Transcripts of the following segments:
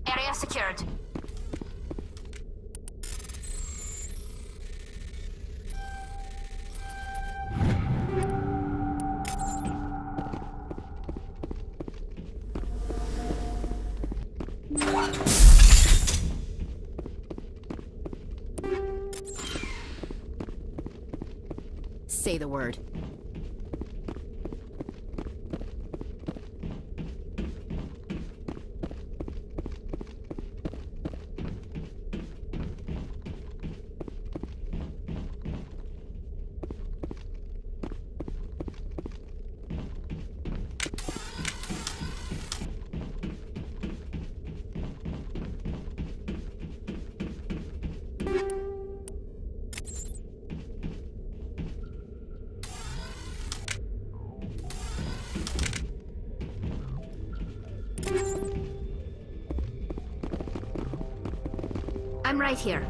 Area secured. Say the word. I'm right here.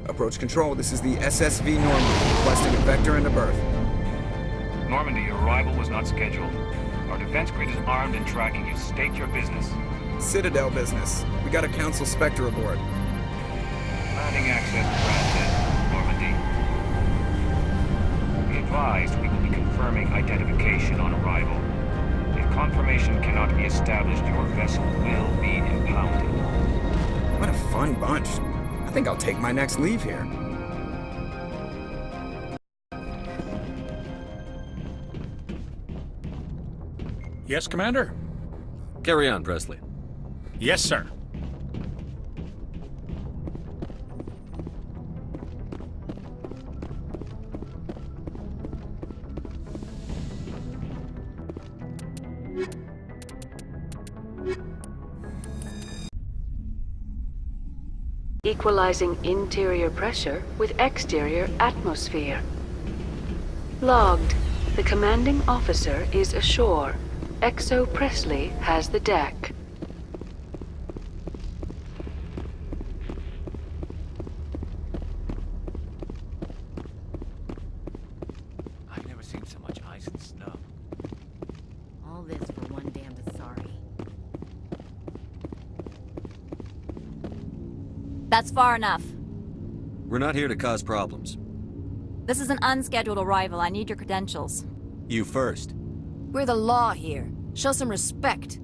Approach control, this is the SSV Normandy, requesting a vector and a berth. Normandy, your arrival was not scheduled. Our defense grid is armed and tracking you. State your business. Citadel business. We got a Council Spectre aboard. Landing access granted, Normandy. Be advised, we will be confirming identification on arrival. If confirmation cannot be established, your vessel will be impounded. What a fun bunch. I I think I'll take my next leave here. Yes, Commander? Carry on, Presley. Yes, sir. Equalizing interior pressure with exterior atmosphere. Logged. The commanding officer is ashore. Exo Presley has the deck. I've never seen so much ice and snow. All this for one damned sorry. That's far enough. We're not here to cause problems. This is an unscheduled arrival. I need your credentials. You first. We're the law here. Show some respect.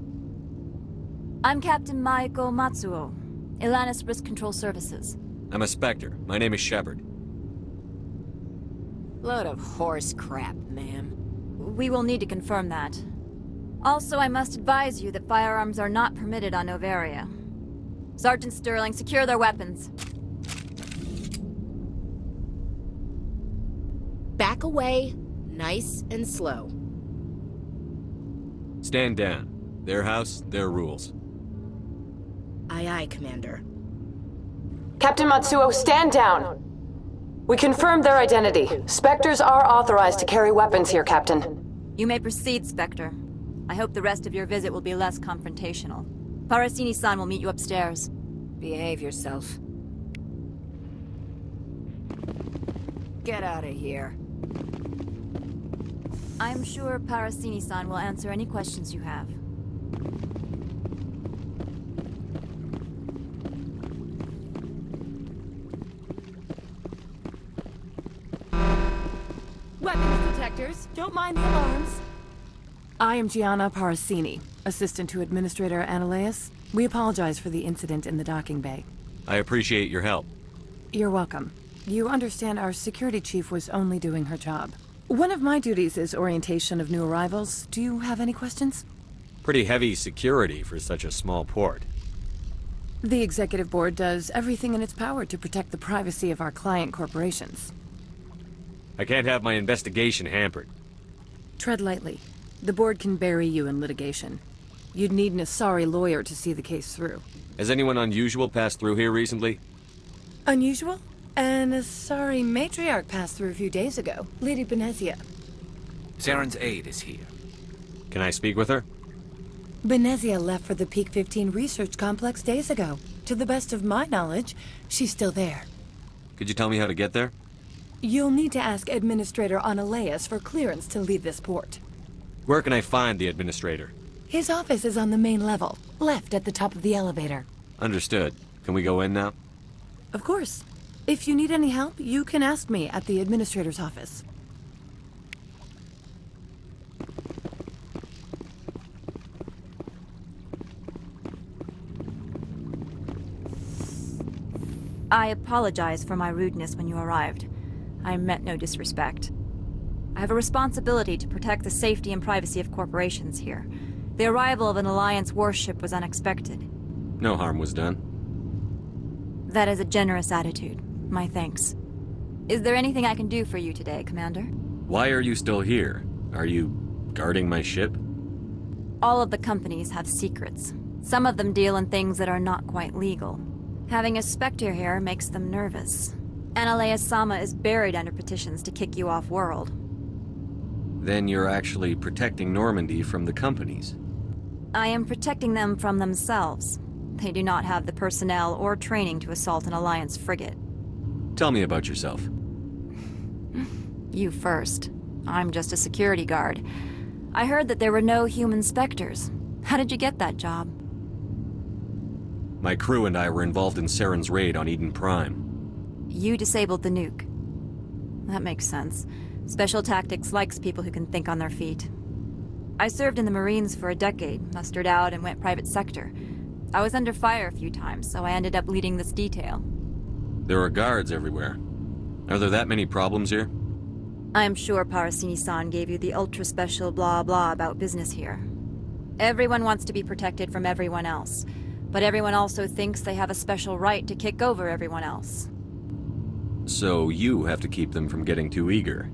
I'm Captain Maiko Matsuo, Ilanis Risk Control Services. I'm a Spectre. My name is Shepard. Load of horse crap, ma'am. We will need to confirm that. Also, I must advise you that firearms are not permitted on Novaria. Sergeant Sterling, secure their weapons. Back away, nice and slow. Stand down. Their house, their rules. Aye, aye, Commander. Captain Matsuo, stand down! We confirmed their identity. Spectres are authorized to carry weapons here, Captain. You may proceed, Spectre. I hope the rest of your visit will be less confrontational. Parasini-san will meet you upstairs. Behave yourself. Get out of here. I'm sure Parasini-san will answer any questions you have. Weapons detectors, don't mind the alarms. I am Gianna Parasini, assistant to Administrator Analeas. We apologize for the incident in the docking bay. I appreciate your help. You're welcome. You understand our security chief was only doing her job. One of my duties is orientation of new arrivals. Do you have any questions? Pretty heavy security for such a small port. The executive board does everything in its power to protect the privacy of our client corporations. I can't have my investigation hampered. Tread lightly. The board can bury you in litigation. You'd need an Asari lawyer to see the case through. Has anyone unusual passed through here recently? Unusual? An Asari matriarch passed through a few days ago. Lady Benezia. Saren's aide is here. Can I speak with her? Benezia left for the Peak 15 research complex days ago. To the best of my knowledge, she's still there. Could you tell me how to get there? You'll need to ask Administrator Analeas for clearance to leave this port. Where can I find the administrator? His office is on the main level, left at the top of the elevator. Understood. Can we go in now? Of course. If you need any help, you can ask me at the Administrator's office. I apologize for my rudeness when you arrived. I meant no disrespect. I have a responsibility to protect the safety and privacy of corporations here. The arrival of an Alliance warship was unexpected. No harm was done. That is a generous attitude. My thanks. Is there anything I can do for you today, Commander? Why are you still here? Are you guarding my ship? All of the companies have secrets. Some of them deal in things that are not quite legal. Having a Spectre here makes them nervous. Analeas-sama is buried under petitions to kick you off-world. Then you're actually protecting Normandy from the companies. I am protecting them from themselves. They do not have the personnel or training to assault an Alliance frigate. Tell me about yourself. You first. I'm just a security guard. I heard that there were no human Spectres. How did you get that job? My crew and I were involved in Saren's raid on Eden Prime. You disabled the nuke. That makes sense. Special Tactics likes people who can think on their feet. I served in the Marines for a decade, mustered out and went private sector. I was under fire a few times, so I ended up leading this detail. There are guards everywhere. Are there that many problems here? I am sure Parasini-san gave you the ultra-special blah-blah about business here. Everyone wants to be protected from everyone else, but everyone also thinks they have a special right to kick over everyone else. So you have to keep them from getting too eager.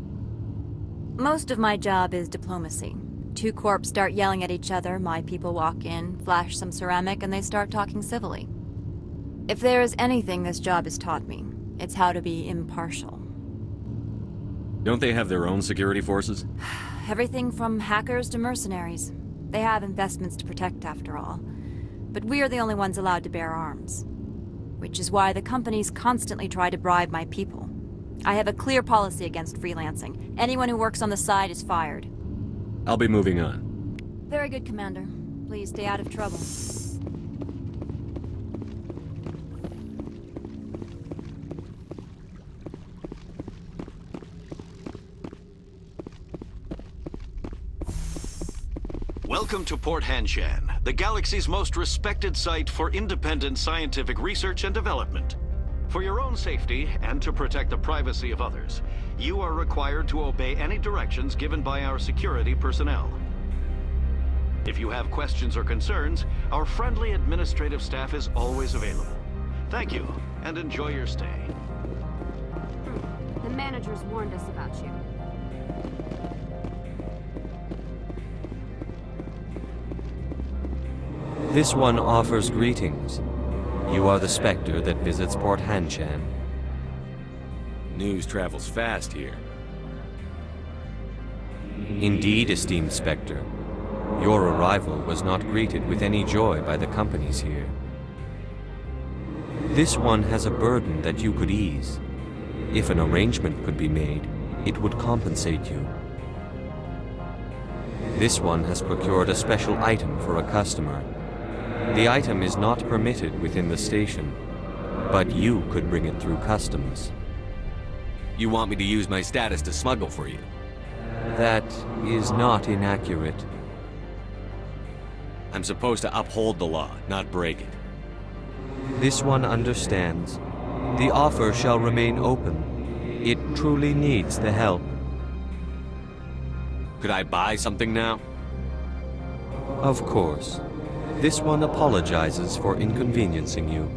Most of my job is diplomacy. Two corps start yelling at each other, my people walk in, flash some ceramic, and they start talking civilly. If there is anything this job has taught me, it's how to be impartial. Don't they have their own security forces? Everything from hackers to mercenaries. They have investments to protect, after all. But we are the only ones allowed to bear arms. Which is why the companies constantly try to bribe my people. I have a clear policy against freelancing. Anyone who works on the side is fired. I'll be moving on. Very good, Commander. Please stay out of trouble. Welcome to Port Hanshan, the galaxy's most respected site for independent scientific research and development. For your own safety and to protect the privacy of others, you are required to obey any directions given by our security personnel. If you have questions or concerns, our friendly administrative staff is always available. Thank you, and enjoy your stay. The managers warned us about you. This one offers greetings. You are the Spectre that visits Port Hanshan. News travels fast here. Indeed, esteemed Spectre. Your arrival was not greeted with any joy by the companies here. This one has a burden that you could ease. If an arrangement could be made, it would compensate you. This one has procured a special item for a customer. The item is not permitted within the station, but you could bring it through customs. You want me to use my status to smuggle for you? That is not inaccurate. I'm supposed to uphold the law, not break it. This one understands. The offer shall remain open. It truly needs the help. Could I buy something now? Of course. This one apologizes for inconveniencing you.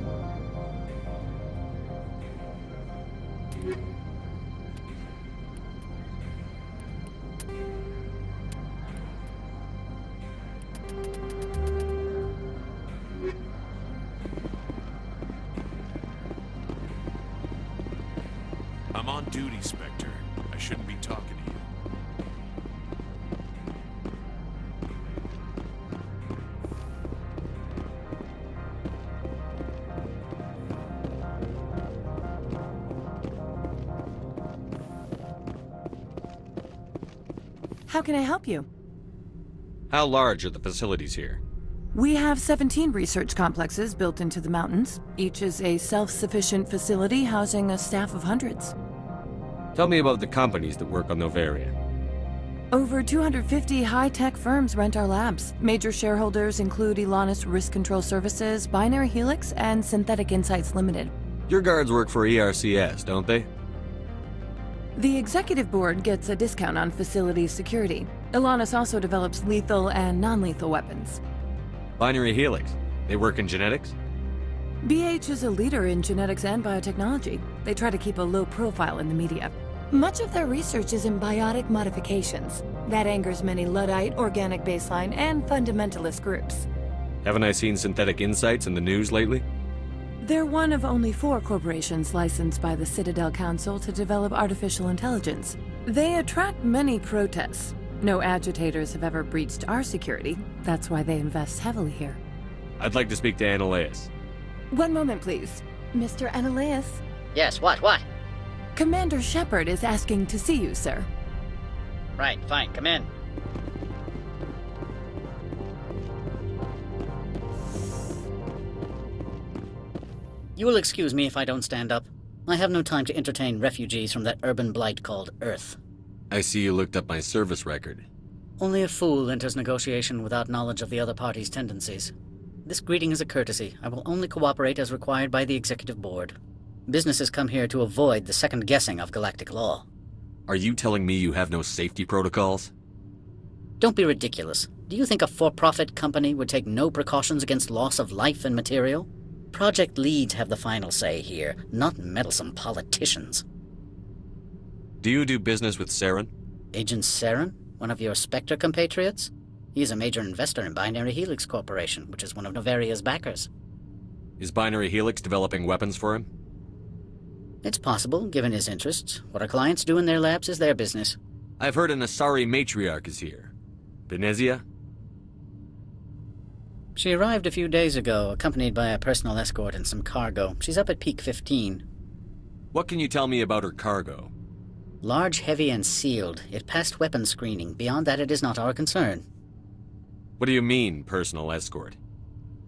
I'm on duty, Spectre. I shouldn't be talking to you. How can I help you? How large are the facilities here? We have 17 research complexes built into the mountains. Each is a self-sufficient facility housing a staff of hundreds. Tell me about the companies that work on Novaria. Over 250 high-tech firms rent our labs. Major shareholders include Elanus Risk Control Services, Binary Helix, and Synthetic Insights Limited. Your guards work for ERCS, don't they? The executive board gets a discount on facility security. Elanus also develops lethal and non-lethal weapons. Binary Helix. They work in genetics? BH is a leader in genetics and biotechnology. They try to keep a low profile in the media. Much of their research is in biotic modifications. That angers many Luddite, organic baseline, and fundamentalist groups. Haven't I seen Synthetic Insights in the news lately? They're one of only 4 corporations licensed by the Citadel Council to develop artificial intelligence. They attract many protests. No agitators have ever breached our security. That's why they invest heavily here. I'd like to speak to Annaleus. One moment, please. Mr. Annaleus? Yes, what? Commander Shepard is asking to see you, sir. Right, fine, come in. You will excuse me if I don't stand up. I have no time to entertain refugees from that urban blight called Earth. I see you looked up my service record. Only a fool enters negotiation without knowledge of the other party's tendencies. This greeting is a courtesy. I will only cooperate as required by the Executive Board. Businesses come here to avoid the second guessing of galactic law. Are you telling me you have no safety protocols? Don't be ridiculous. Do you think a for-profit company would take no precautions against loss of life and material? Project leads have the final say here, not meddlesome politicians. Do you do business with Saren? Agent Saren? One of your Spectre compatriots? He's a major investor in Binary Helix Corporation, which is one of Novaria's backers. Is Binary Helix developing weapons for him? It's possible, given his interests. What our clients do in their labs is their business. I've heard an Asari matriarch is here. Benezia? She arrived a few days ago, accompanied by a personal escort and some cargo. She's up at Peak 15. What can you tell me about her cargo? Large, heavy, and sealed. It passed weapons screening. Beyond that, it is not our concern. What do you mean, personal escort?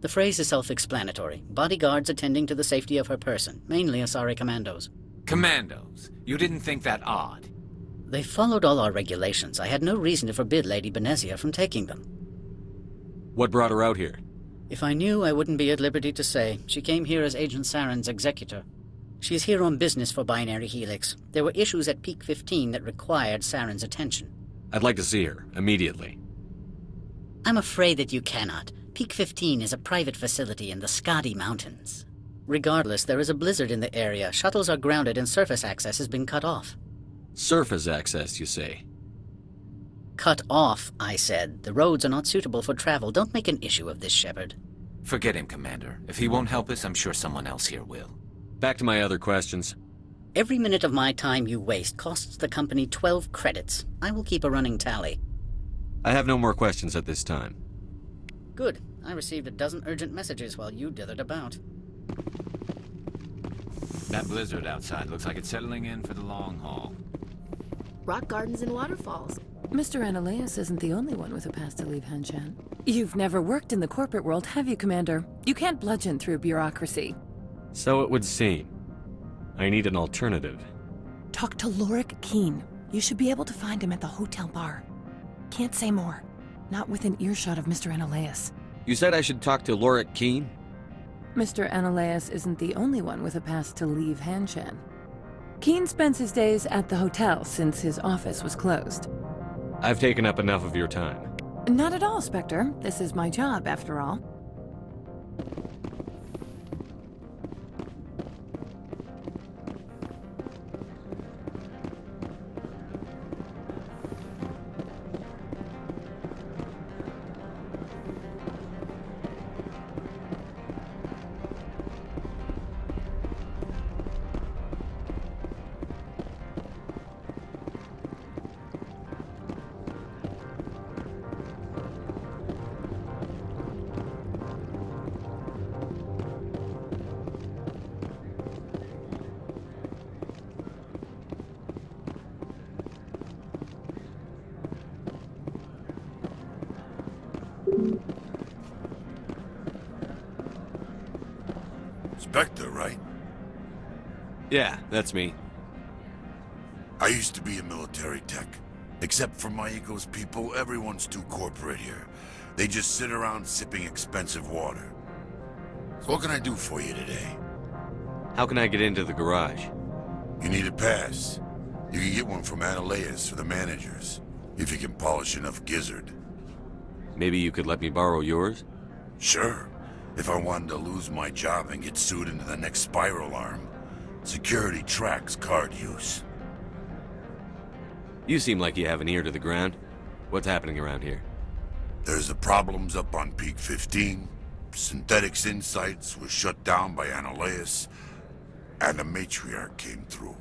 The phrase is self-explanatory. Bodyguards attending to the safety of her person, mainly Asari commandos. Commandos? You didn't think that odd? They followed all our regulations. I had no reason to forbid Lady Benezia from taking them. What brought her out here? If I knew, I wouldn't be at liberty to say. She came here as Agent Saren's executor. She's here on business for Binary Helix. There were issues at Peak 15 that required Saren's attention. I'd like to see her, immediately. I'm afraid that you cannot. Peak 15 is a private facility in the Skadi Mountains. Regardless, there is a blizzard in the area. Shuttles are grounded and surface access has been cut off. Surface access, you say? Cut off, I said. The roads are not suitable for travel. Don't make an issue of this, Shepard. Forget him, Commander. If he won't help us, I'm sure someone else here will. Back to my other questions. Every minute of my time you waste costs the company 12 credits. I will keep a running tally. I have no more questions at this time. Good. I received a dozen urgent messages while you dithered about. That blizzard outside looks like it's settling in for the long haul. Rock gardens and waterfalls. Mr. Analeas isn't the only one with a past to leave Hanshan. You've never worked in the corporate world, have you, Commander? You can't bludgeon through bureaucracy. So it would seem. I need an alternative. Talk to Lorik Keen. You should be able to find him at the hotel bar. Can't say more. Not within earshot of Mr. Analeas. You said I should talk to Lorik Keen? Mr. Analeas isn't the only one with a past to leave Hanshan. Keen spends his days at the hotel since his office was closed. I've taken up enough of your time. Not at all, Spectre. This is my job, after all. Spectre, right? Yeah, that's me. I used to be a military tech. Except for my ego's people, everyone's too corporate here. They just sit around sipping expensive water. So what can I do for you today? How can I get into the garage? You need a pass. You can get one from Analeas or the managers, if you can polish enough gizzard. Maybe you could let me borrow yours? Sure. If I wanted to lose my job and get sued into the next spiral arm, security tracks card use. You seem like you have an ear to the ground. What's happening around here? There's the problems up on Peak 15. Synthetics Insights was shut down by Analeas, and the matriarch came through.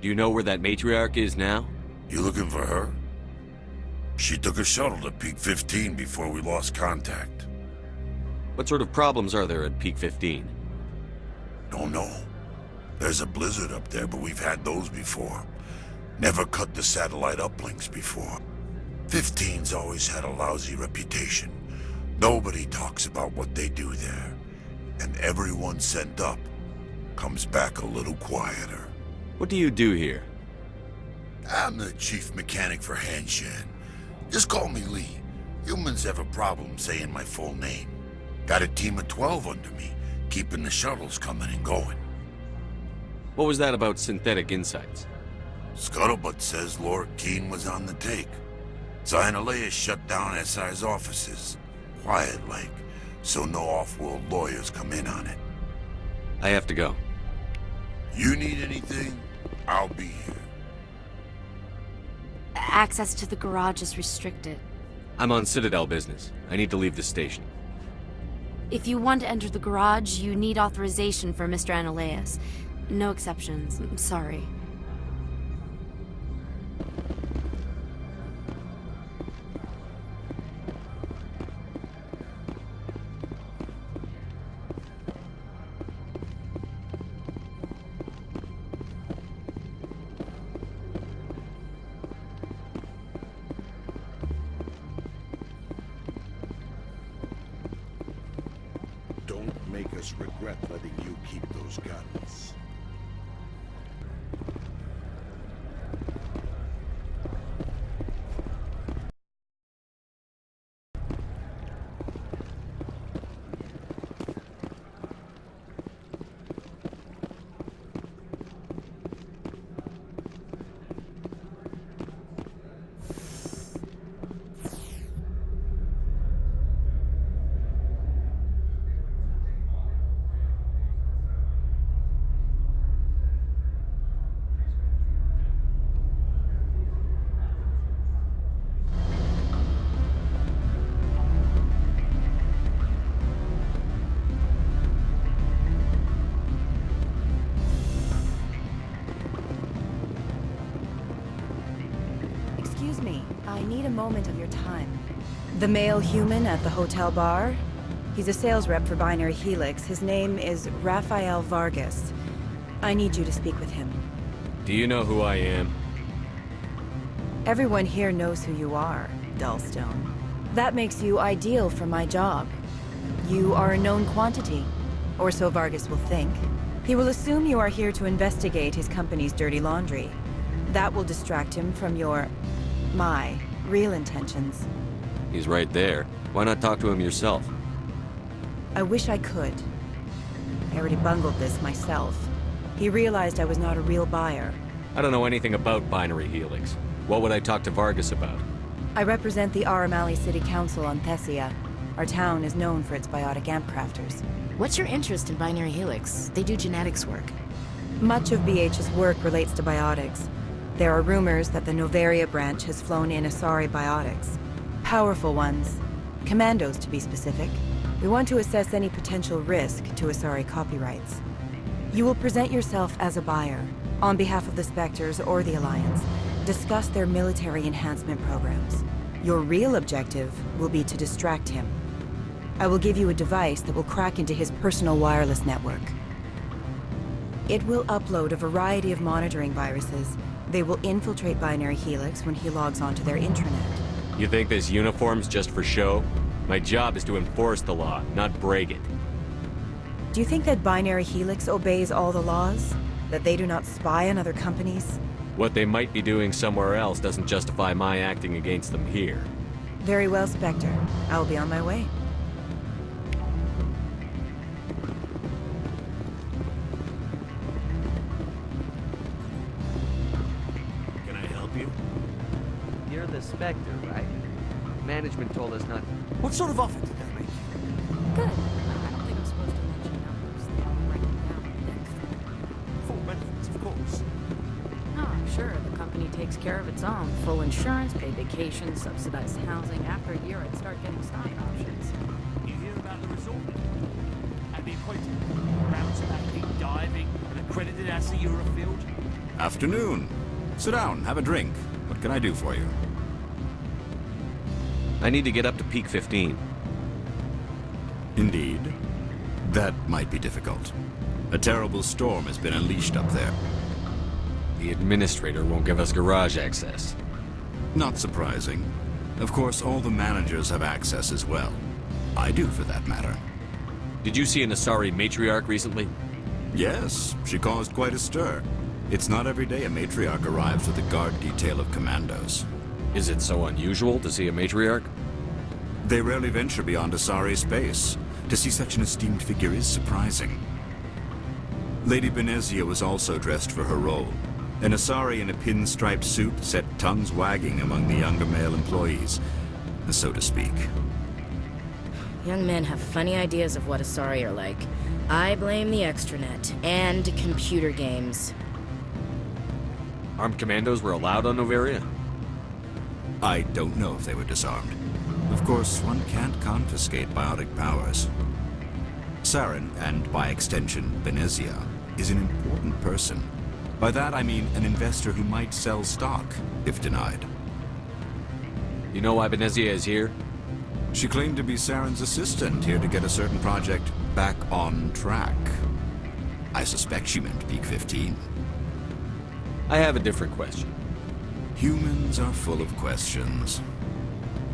Do you know where that matriarch is now? You looking for her? She took a shuttle to Peak 15 before we lost contact. What sort of problems are there at Peak 15? Don't know. There's a blizzard up there, but we've had those before. Never cut the satellite uplinks before. 15's always had a lousy reputation. Nobody talks about what they do there. And everyone sent up comes back a little quieter. What do you do here? I'm the chief mechanic for Hanshan. Just call me Lee. Humans have a problem saying my full name. Got a team of 12 under me, keeping the shuttles coming and going. What was that about synthetic insights? Scuttlebutt says Lord Keene was on the take. Zionalea shut down SI's offices. Quiet-like, so no off-world lawyers come in on it. I have to go. You need anything, I'll be here. Access to the garage is restricted. I'm on Citadel business. I need to leave the station. If you want to enter the garage, you need authorization for Mr. Analeas. No exceptions. I'm sorry. Don't make us regret letting you keep those guns. Excuse me, I need a moment of your time. The male human at the hotel bar? He's a sales rep for Binary Helix. His name is Rafael Vargas. I need you to speak with him. Do you know who I am? Everyone here knows who you are, Dullstone. That makes you ideal for my job. You are a known quantity, or so Vargas will think. He will assume you are here to investigate his company's dirty laundry. That will distract him from my real intentions. He's right there. Why not talk to him yourself? I wish I could. I already bungled this myself. He realized I was not a real buyer. I don't know anything about Binary Helix. What would I talk to Vargas about? I represent the Aramali City Council on Thessia. Our town is known for its biotic amp crafters. What's your interest in Binary Helix? They do genetics work. Much of BH's work relates to biotics. There are rumors that the Novaria branch has flown in Asari biotics. Powerful ones. Commandos, to be specific. We want to assess any potential risk to Asari copyrights. You will present yourself as a buyer, on behalf of the Spectres or the Alliance. Discuss their military enhancement programs. Your real objective will be to distract him. I will give you a device that will crack into his personal wireless network. It will upload a variety of monitoring viruses. They will infiltrate Binary Helix when he logs onto their intranet. You think this uniform's just for show? My job is to enforce the law, not break it. Do you think that Binary Helix obeys all the laws? That they do not spy on other companies? What they might be doing somewhere else doesn't justify my acting against them here. Very well, Spectre. I will be on my way. Can I help you? You're the Spectre, right? Management told us not... What sort of offer did they make you? Good. I don't think I'm supposed to mention numbers. They don't write them down on the next. Full benefits, of course. Oh, sure. The company takes care of its own. Full insurance, paid vacation, subsidized housing. After a year, I'd start getting stock options. You hear about the resort? At the equator. Rounds backing, diving, an accredited ASA Eurofield. Afternoon. Sit down, have a drink. What can I do for you? I need to get up to peak 15. Indeed. That might be difficult. A terrible storm has been unleashed up there. The administrator won't give us garage access. Not surprising. Of course, all the managers have access as well. I do, for that matter. Did you see an Asari matriarch recently? Yes, she caused quite a stir. It's not every day a matriarch arrives with a guard detail of commandos. Is it so unusual to see a matriarch? They rarely venture beyond Asari space. To see such an esteemed figure is surprising. Lady Benezia was also dressed for her role. An Asari in a pinstriped suit set tongues wagging among the younger male employees, so to speak. Young men have funny ideas of what Asari are like. I blame the extranet and computer games. Armed commandos were allowed on Noveria? I don't know if they were disarmed. Of course, one can't confiscate biotic powers. Saren, and by extension, Benezia, is an important person. By that I mean an investor who might sell stock, if denied. You know why Benezia is here? She claimed to be Saren's assistant, here to get a certain project back on track. I suspect she meant Peak 15. I have a different question. Humans are full of questions.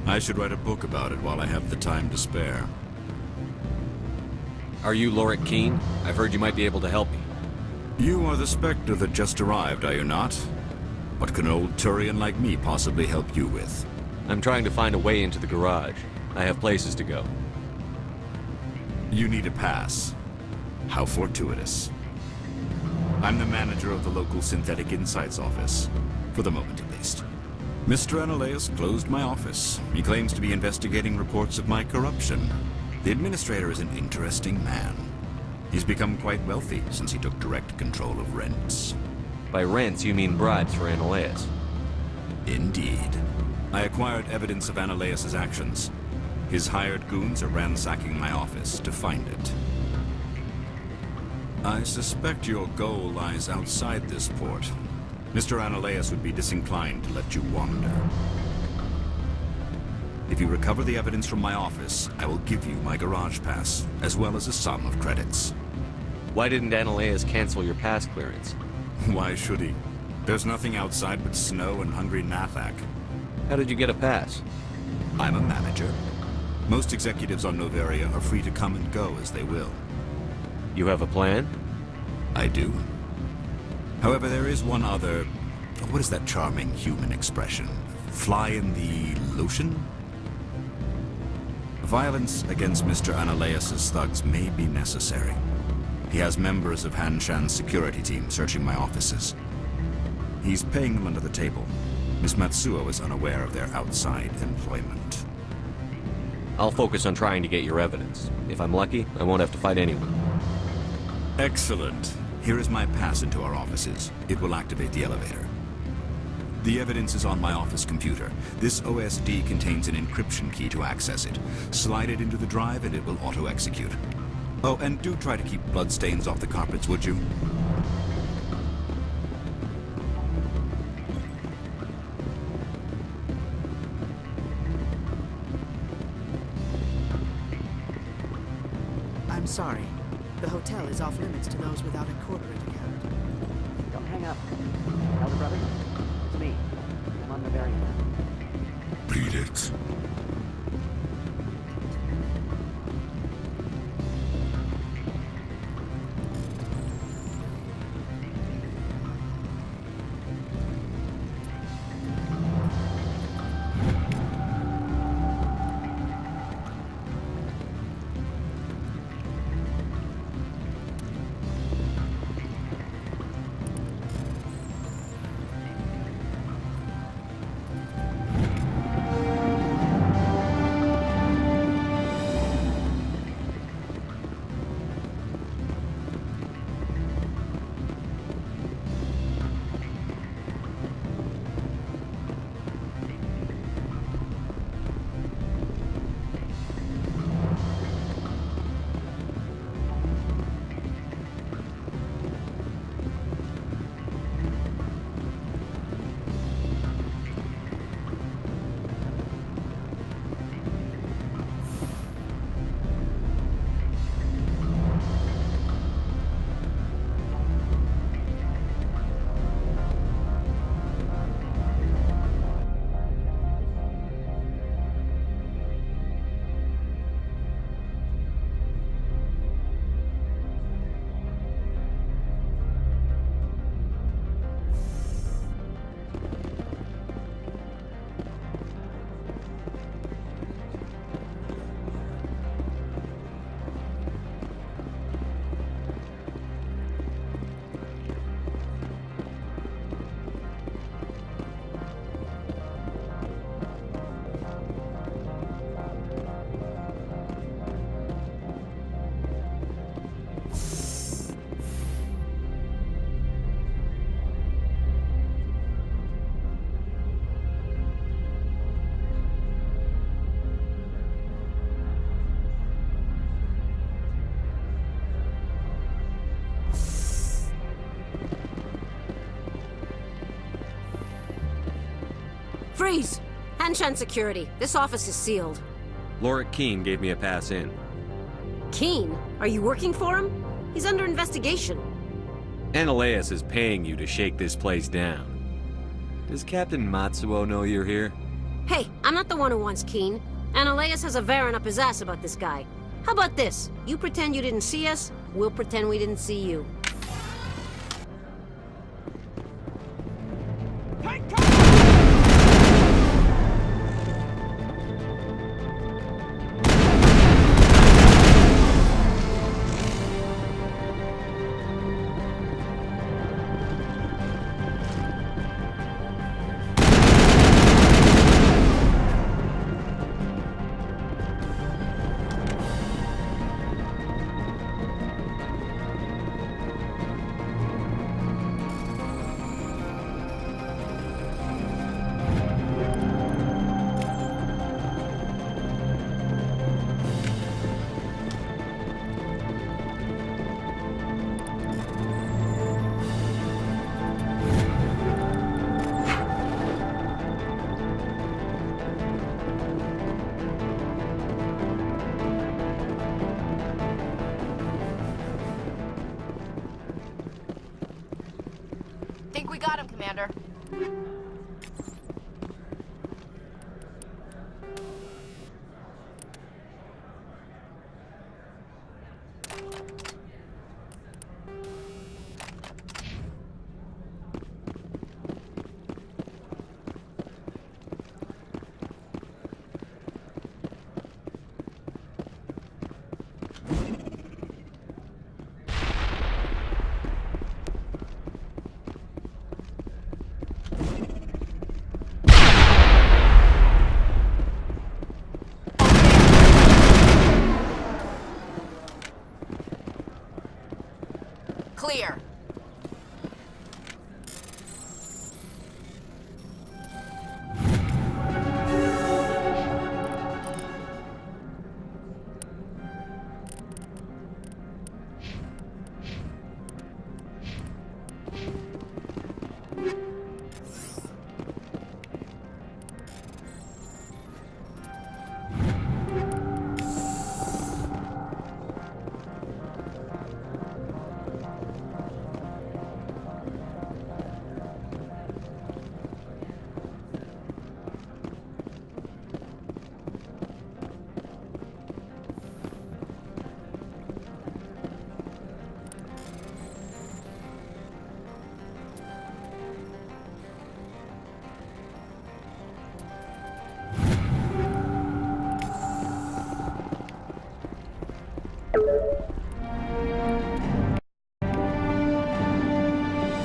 I should write a book about it while I have the time to spare. Are you Lorik Keen? I've heard you might be able to help me. You are the Spectre that just arrived, are you not? What can an old Turian like me possibly help you with? I'm trying to find a way into the garage. I have places to go. You need a pass. How fortuitous. I'm the manager of the local Synthetic Insights office. For the moment, at least. Mr. Analeas closed my office. He claims to be investigating reports of my corruption. The administrator is an interesting man. He's become quite wealthy since he took direct control of rents. By rents, you mean bribes for Analeas? Indeed. I acquired evidence of Analeas' actions. His hired goons are ransacking my office to find it. I suspect your goal lies outside this port. Mr. Analeas would be disinclined to let you wander. If you recover the evidence from my office, I will give you my garage pass, as well as a sum of credits. Why didn't Analeas cancel your pass clearance? Why should he? There's nothing outside but snow and hungry Nathak. How did you get a pass? I'm a manager. Most executives on Noveria are free to come and go as they will. You have a plan? I do. However, there is one other... What is that charming human expression? Fly in the lotion? Violence against Mr. Analeas' thugs may be necessary. He has members of Hanshan's security team searching my offices. He's paying them under the table. Miss Matsuo is unaware of their outside employment. I'll focus on trying to get your evidence. If I'm lucky, I won't have to fight anyone. Excellent. Here is my pass into our offices. It will activate the elevator. The evidence is on my office computer. This OSD contains an encryption key to access it. Slide it into the drive and it will auto-execute. Oh, and do try to keep bloodstains off the carpets, would you? I'm sorry. The hotel is off limits to those without a corporate account. Don't hang up. Elder brother, it's me. I'm on the very end. Beat it. Freeze! Hanshan security. This office is sealed. Lorik Keene gave me a pass in. Keene? Are you working for him? He's under investigation. Analeas is paying you to shake this place down. Does Captain Matsuo know you're here? Hey, I'm not the one who wants Keene. Analeas has a Varen up his ass about this guy. How about this? You pretend you didn't see us, we'll pretend we didn't see you. Think we got him, Commander. Clear.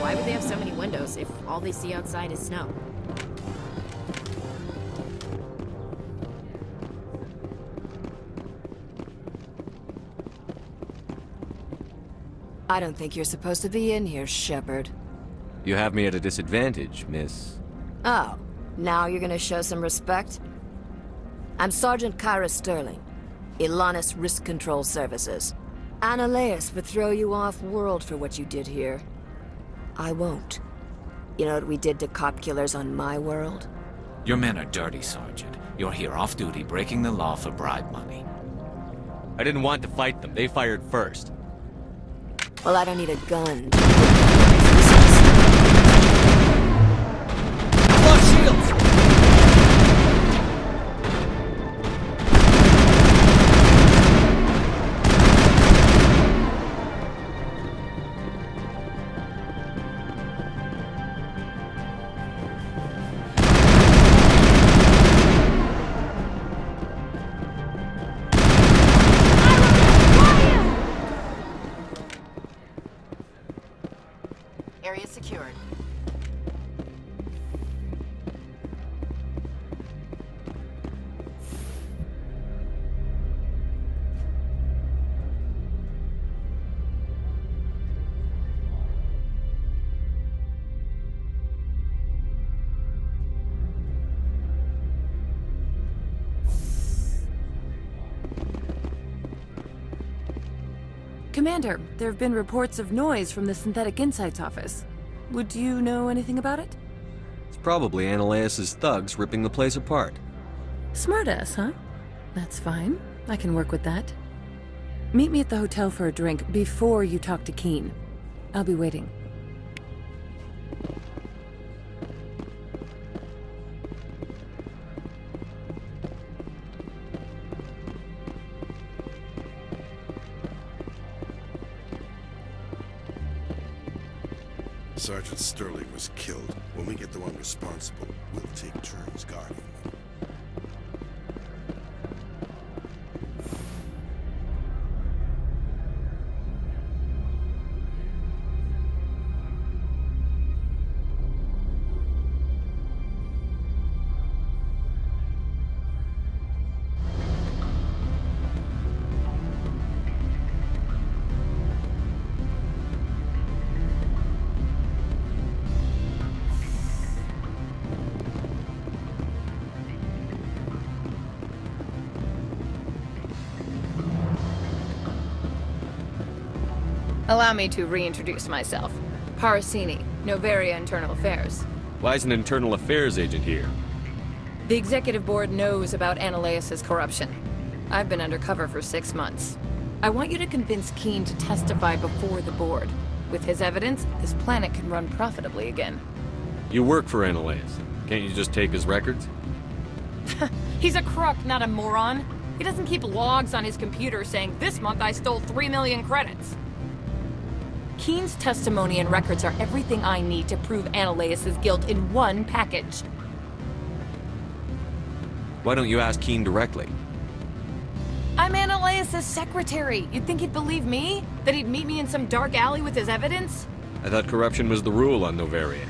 Why would they have so many windows if all they see outside is snow? I don't think you're supposed to be in here, Shepard. You have me at a disadvantage, miss. Oh, now you're gonna show some respect? I'm Sergeant Kyra Sterling, Ilanis Risk Control Services. Analeas would throw you off-world for what you did here. I won't. You know what we did to cop killers on my world? Your men are dirty, Sergeant. You're here off-duty, breaking the law for bribe money. I didn't want to fight them. They fired first. Well, I don't need a gun. Lost shields! Area secured. Commander, there have been reports of noise from the Synthetic Insights office. Would you know anything about it? It's probably Ananias' thugs ripping the place apart. Smartass, huh? That's fine. I can work with that. Meet me at the hotel for a drink before you talk to Keen. I'll be waiting. Sergeant Sterling was killed. When we get the one responsible, we'll take turns guarding them. Allow me to reintroduce myself. Parasini, Novaria Internal Affairs. Why is an internal affairs agent here? The executive board knows about Ananias' corruption. I've been undercover for 6 months. I want you to convince Keen to testify before the board. With his evidence, this planet can run profitably again. You work for Ananias. Can't you just take his records? He's a crook, not a moron. He doesn't keep logs on his computer saying, "This month I stole 3 million credits." Keen's testimony and records are everything I need to prove Ananias' guilt in one package. Why don't you ask Keen directly? I'm Ananias' secretary. You'd think he'd believe me? That he'd meet me in some dark alley with his evidence? I thought corruption was the rule on Novaria.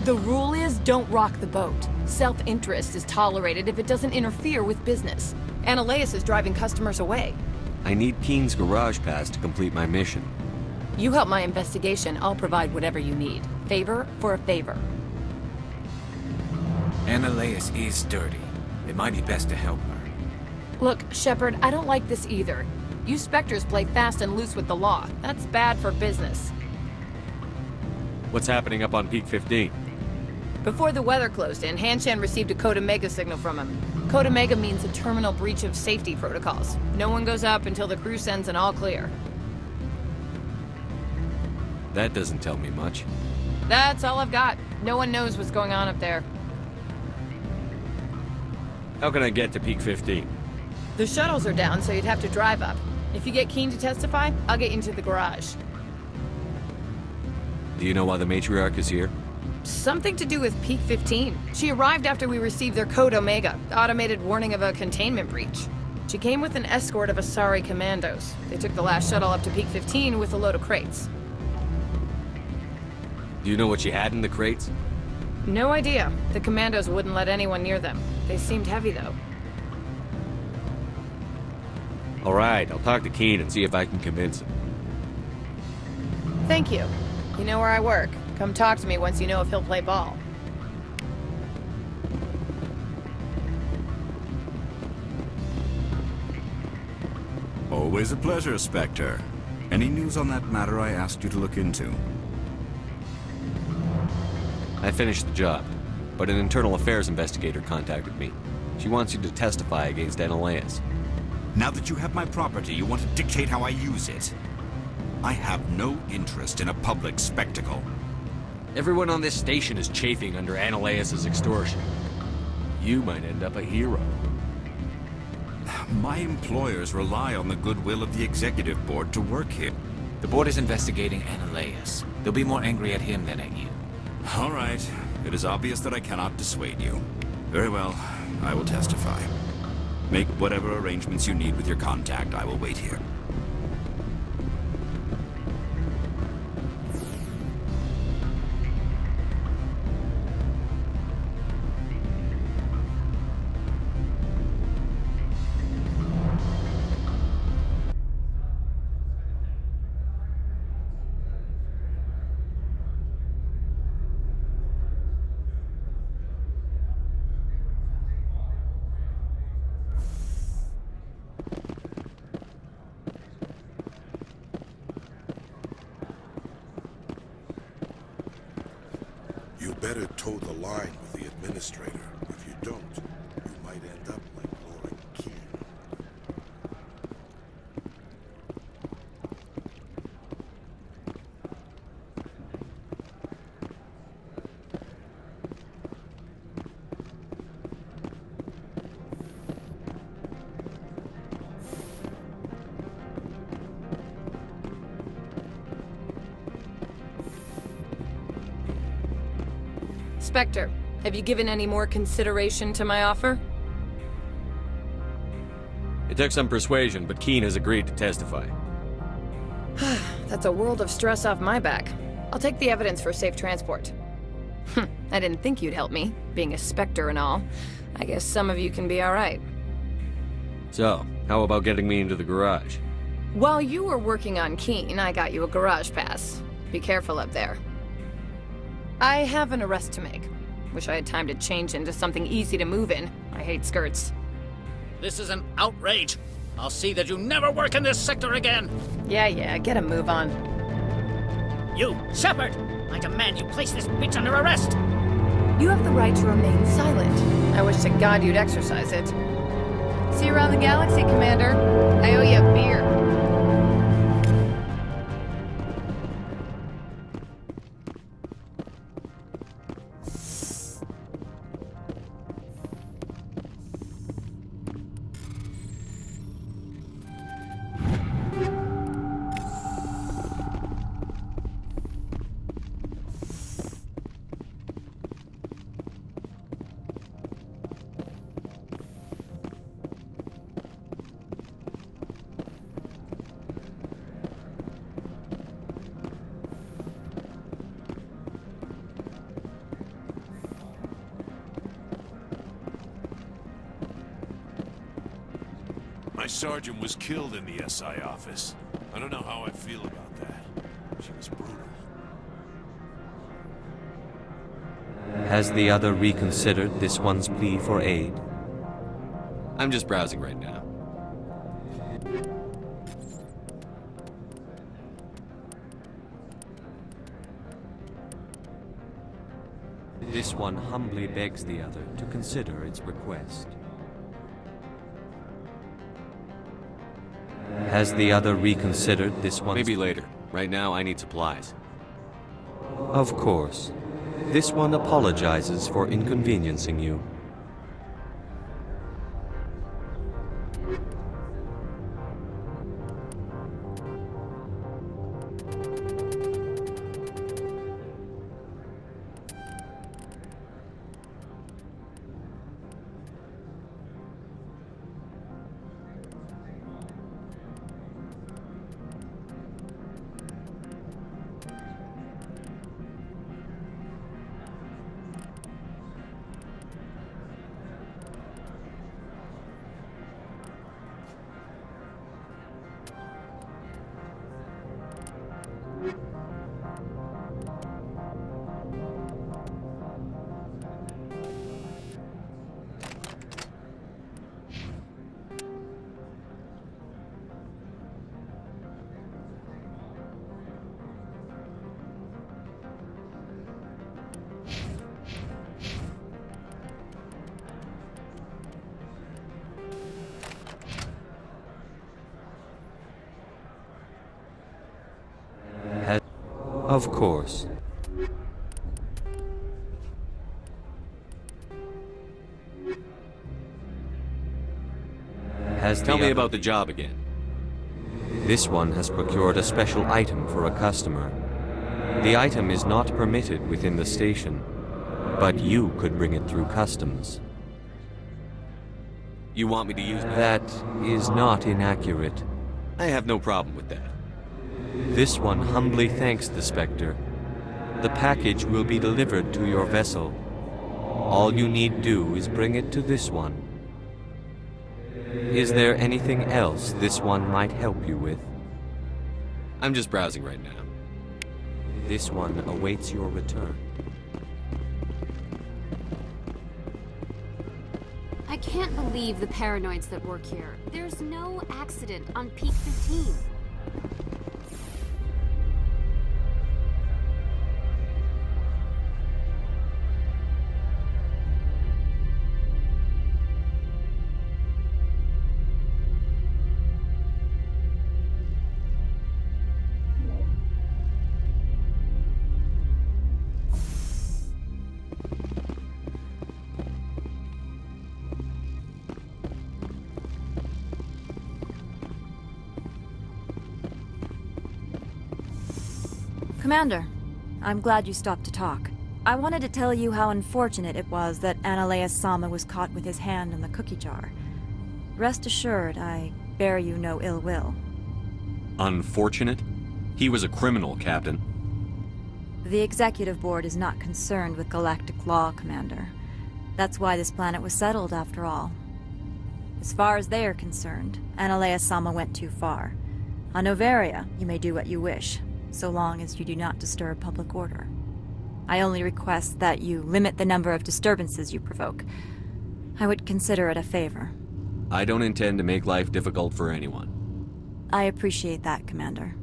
The rule is, don't rock the boat. Self-interest is tolerated if it doesn't interfere with business. Ananias is driving customers away. I need Keen's garage pass to complete my mission. You help my investigation, I'll provide whatever you need. Favor for a favor. Ananias is dirty. It might be best to help her. Look, Shepard, I don't like this either. You Spectres play fast and loose with the law. That's bad for business. What's happening up on Peak 15? Before the weather closed in, Hanshan received a Code Omega signal from him. Code Omega means a terminal breach of safety protocols. No one goes up until the crew sends an all clear. That doesn't tell me much. That's all I've got. No one knows what's going on up there. How can I get to Peak 15? The shuttles are down, so you'd have to drive up. If you get Keen to testify, I'll get you into the garage. Do you know why the matriarch is here? Something to do with Peak 15. She arrived after we received their Code Omega, automated warning of a containment breach. She came with an escort of Asari commandos. They took the last shuttle up to Peak 15 with a load of crates. Do you know what she had in the crates? No idea. The commandos wouldn't let anyone near them. They seemed heavy, though. All right, I'll talk to Keen and see if I can convince him. Thank you. You know where I work. Come talk to me once you know if he'll play ball. Always a pleasure, Spectre. Any news on that matter I asked you to look into? I finished the job, but an internal affairs investigator contacted me. She wants you to testify against Ananias. Now that you have my property, you want to dictate how I use it. I have no interest in a public spectacle. Everyone on this station is chafing under Ananias' extortion. You might end up a hero. My employers rely on the goodwill of the executive board to work here. The board is investigating Ananias. They'll be more angry at him than at you. All right. It is obvious that I cannot dissuade you. Very well. I will testify. Make whatever arrangements you need with your contact. I will wait here. better toe the line with the administrator. If you don't, you might end up like Laura Keene. Spectre, have you given any more consideration to my offer? It took some persuasion, but Keene has agreed to testify. That's a world of stress off my back. I'll take the evidence for safe transport. I didn't think you'd help me, being a Spectre and all. I guess some of you can be alright. So, how about getting me into the garage? While you were working on Keene, I got you a garage pass. Be careful up there. I have an arrest to make. Wish I had time to change into something easy to move in. I hate skirts. This is an outrage. I'll see that you never work in this sector again. Yeah, get a move on. You, Shepard! I demand you place this bitch under arrest! You have the right to remain silent. I wish to God you'd exercise it. See you around the galaxy, Commander. I owe you a beer. My sergeant was killed in the SI office. I don't know how I feel about that. She was brutal. Has the other reconsidered this one's plea for aid? I'm just browsing right now. This one humbly begs the other to consider its request. Has the other reconsidered this one? Maybe later. Right now, I need supplies. Of course. This one apologizes for inconveniencing you. Of course. Tell me about the job again. This one has procured a special item for a customer. The item is not permitted within the station, but you could bring it through customs. You want me to use that? Is not inaccurate. I have no problem with that. This one humbly thanks the Spectre. The package will be delivered to your vessel. All you need do is bring it to this one. Is there anything else this one might help you with? I'm just browsing right now. This one awaits your return. I can't believe the paranoids that work here. There's no accident on Peak 15. Commander, I'm glad you stopped to talk. I wanted to tell you how unfortunate it was that Analeus Sama was caught with his hand in the cookie jar. Rest assured, I bear you no ill will. Unfortunate? He was a criminal, Captain. The Executive Board is not concerned with galactic law, Commander. That's why this planet was settled, after all. As far as they are concerned, Analeus Sama went too far. On Noveria, you may do what you wish, so long as you do not disturb public order. I only request that you limit the number of disturbances you provoke. I would consider it a favor. I don't intend to make life difficult for anyone. I appreciate that, Commander.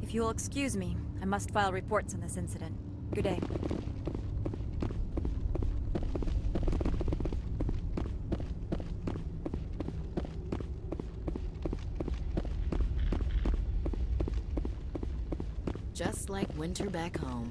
If you will excuse me, I must file reports on this incident. Good day. Just like winter back home.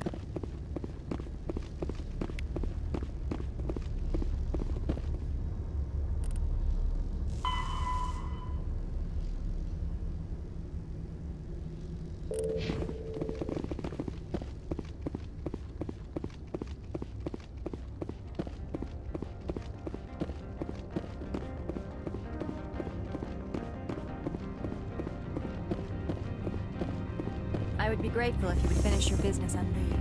I would be grateful if you would finish your business and leave.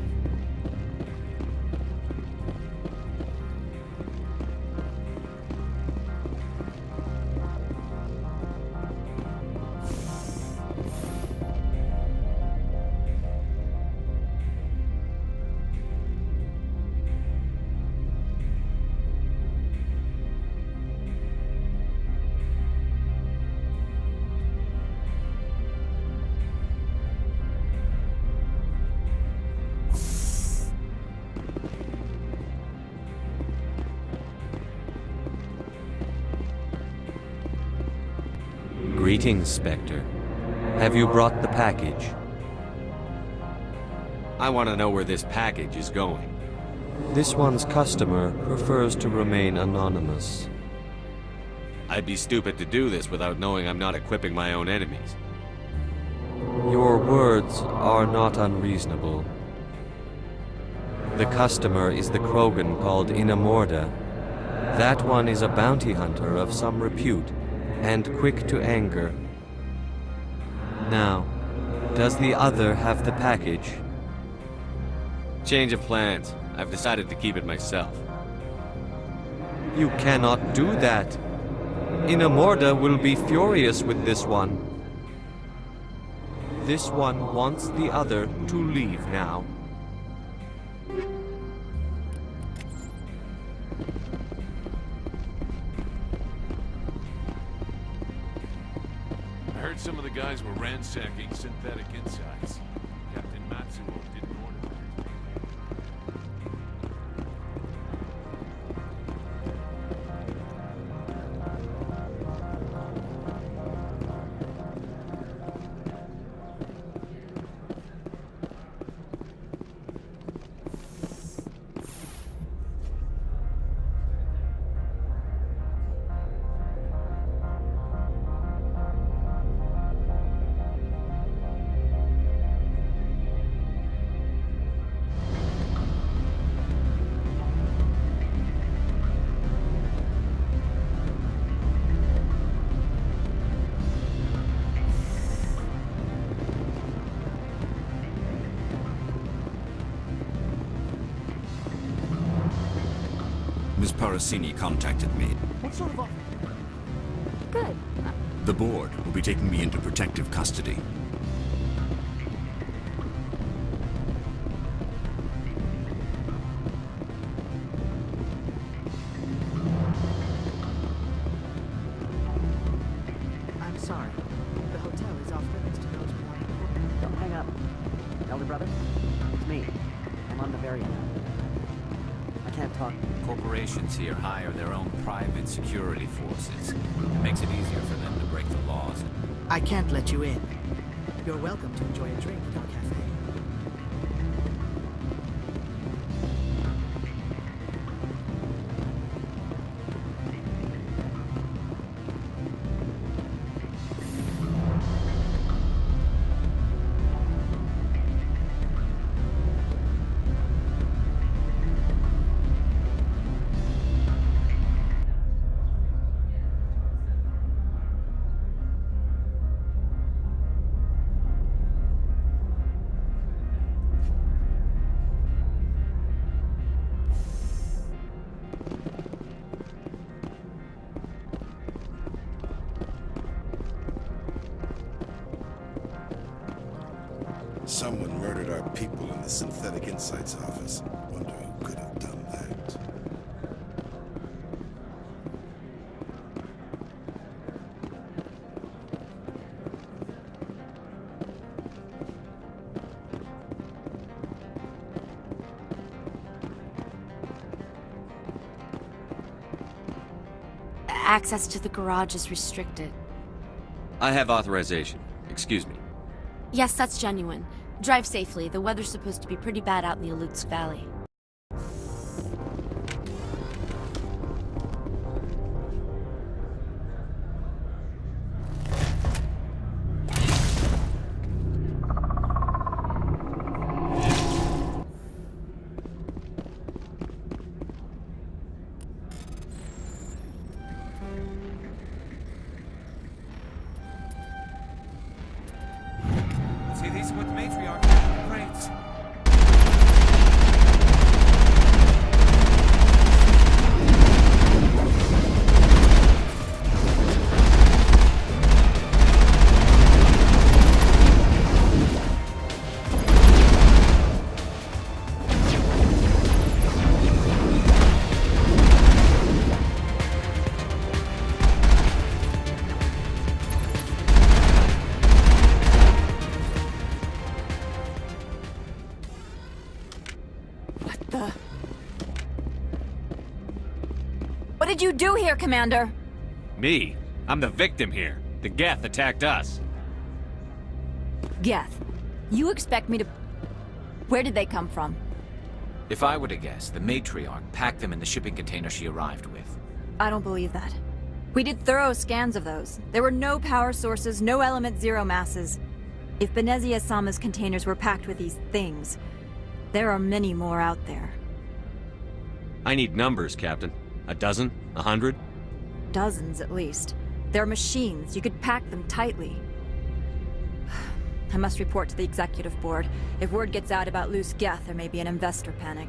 Greetings, Spectre. Have you brought the package? I want to know where this package is going. This one's customer prefers to remain anonymous. I'd be stupid to do this without knowing I'm not equipping my own enemies. Your words are not unreasonable. The customer is the Krogan called Inamorda. That one is a bounty hunter of some repute, and quick to anger. Now, does the other have the package? Change of plans. I've decided to keep it myself. You cannot do that. Inamorda will be furious with this one. This one wants the other to leave now. I heard some of the guys were ransacking synthetic insides. Captain Matsuo didn't order that. Miss Parasini contacted me. What sort of offer? Good. The board will be taking me into protective custody. I'm sorry. The hotel is off limits to those without a court. Don't hang up. Elder brother, it's me. I'm on Noveria now. I can't talk. Corporations here hire their own private security forces. It makes it easier for them to break the laws. I can't let you in. You're welcome to enjoy a drink at our cafe. murdered our people in the Synthetic Insights office. Wonder who could have done that. Access to the garage is restricted. I have authorization. Excuse me. Yes, that's genuine. Drive safely. The weather's supposed to be pretty bad out in the Alutsk Valley. See these with matriarch. Great. What did you do here, Commander? Me? I'm the victim here. The Geth attacked us. Geth. You expect me to... Where did they come from? If I were to guess, the matriarch packed them in the shipping container she arrived with. I don't believe that. We did thorough scans of those. There were no power sources, no element zero masses. If Benezia-sama's containers were packed with these things, there are many more out there. I need numbers, Captain. A dozen? 100? Dozens, at least. They're machines. You could pack them tightly. I must report to the executive board. If word gets out about loose Geth, there may be an investor panic.